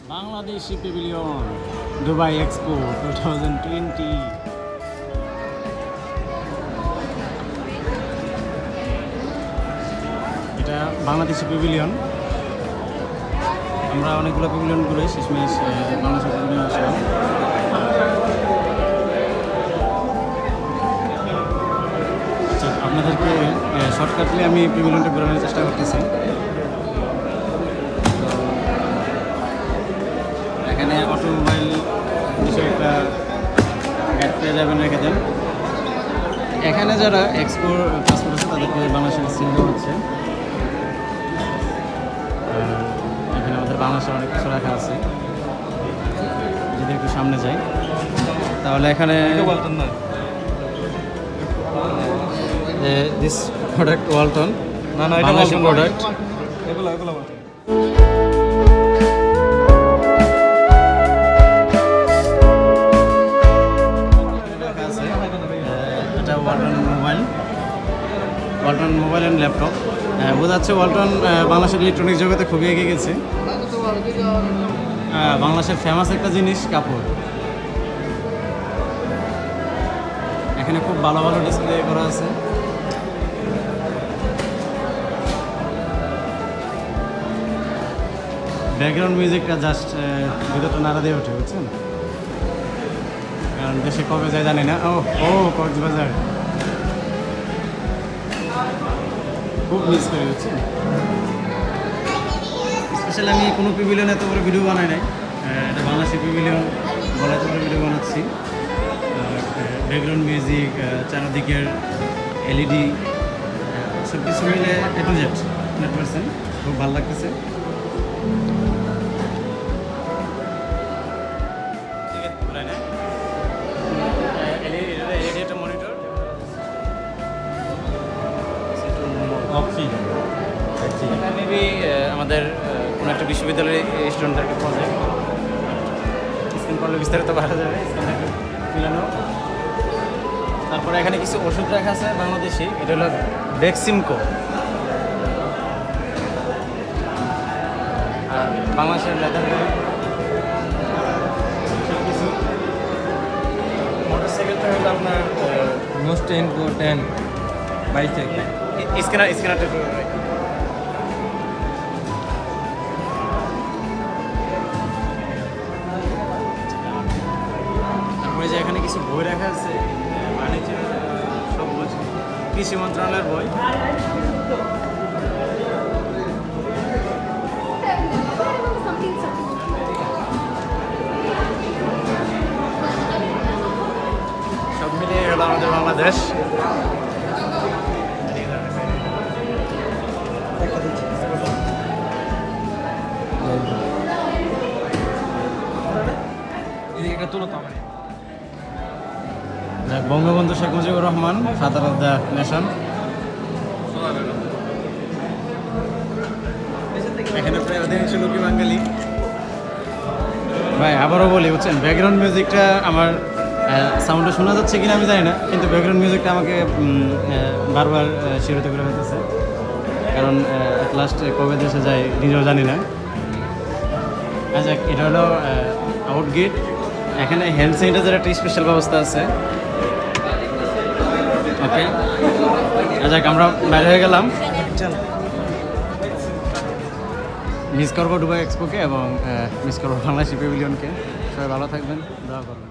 Bangladeshi Pavilion, Dubai Expo 2020. এটা Bangladeshi pavilion. আমরা অনেকগুলো প্যাভিলিয়ন ঘুরে শেষমেশ বাংলাদেশি প্যাভিলিয়ন আসলাম। আচ্ছা, আপনাদেরকে শর্টকাটলি আমি প্যাভিলিয়নটা ঘোরানোর চেষ্টা করতেছি। এখানে অটোমোবাইল বিষয়ে একটা গাইড পেয়ে যাবেন রেখে দেন। এখানে যারা এক্সপোর পাসপোর্ট আছে তাদেরকে বাংলাদেশের সিল দেওয়া হচ্ছে। এখানে আমাদের বাংলাদেশে অনেক কিছু রাখা আছে। যদি একটু সামনে যাই তাহলে এখানে দিস প্রোডাক্ট ওয়ালটন, না এটা বাংলাদেশি প্রোডাক্ট। এগুলো এটা ওয়ালটন মোবাইল অ্যান্ড ল্যাপটপ। বোঝা যাচ্ছে ওয়ালটন বাংলাদেশের ইলেকট্রনিক্স জগতে খুবই এগিয়ে গেছে। বাংলাদেশের ফেমাস একটা জিনিস কাপড়। এখানে খুব ভালো ভালো ডিসপ্লে করা আছে। ব্যাকগ্রাউন্ড মিউজিকটা জাস্ট ভিতরটা নাড়া দিয়ে ওঠে, বুঝছেন? কারণ দেশে কবে যায় জানি না। ও কক্সবাজার খুব মিস করি, বুঝছেন? স্পেশালি আমি কোনো প্যাভিলিয়ন এত বড় ভিডিও বানাই নাই। এটা বাংলাদেশি প্যাভিলিয়ন বলে এত বড় ভিডিও বানাচ্ছি। ব্যাকগ্রাউন্ড মিউজিক, চারদিকের এলইডি সব কিছু মিলে এ টু জেড 100% খুব ভালো লাগতেছে। মেবি আমাদের কোনো একটা বিশ্ববিদ্যালয়ের স্টুডেন্টদেরকে প্রজেক্ট স্ক্রিন করলে বিস্তারিত বাড়া যাবে, স্ক্রিন একটু মিলানো। তারপরে এখানে কিছু ওষুধ রাখা আছে বাংলাদেশি। এটা হলো ভ্যাকসিনকো। আর বাংলাদেশের লেদার সব কিছু। মোটরসাইকেলটা হলো আপনার মোস্ট ইম্পর্টেন্ট বাইসাইকেল। স্ক্যানারটা তারপরে যে এখানে কিছু বই রাখা আছে, বাণিজ্য সব বলছে, কৃষি মন্ত্রণালয়ের বই। সব মিলিয়ে হলো আমাদের Bangladesh. Bangabandhu Sheikh Mujibur Rahman, father of the nation. এখানে প্রায় অধিকাংশ লোকই বাঙালি। ভাই আবারও বলি, বুঝছেন, ব্যাকগ্রাউন্ড মিউজিকটা আমার সাউন্ডটা শোনা যাচ্ছে কিনা আমি জানি না, কিন্তু ব্যাকগ্রাউন্ড মিউজিকটা আমাকে বারবার শিরোতে করে ফেলতেছে। কারণ লাস্ট কবে দেশে যায় নিজেও জানি না। আচ্ছা, এটা হলো আউটগেট। এখানে হ্যান্ড স্যানিটাইজার একটা স্পেশাল ব্যবস্থা আছে। ওকে, আচ্ছা আমরা বাইরে হয়ে গেলাম। মিস করবো দুবাই এক্সপোকে এবং মিস করবো বাংলাদেশি প্যাভিলিয়নকে। সবাই ভালো থাকবেন, দোয়া করবেন।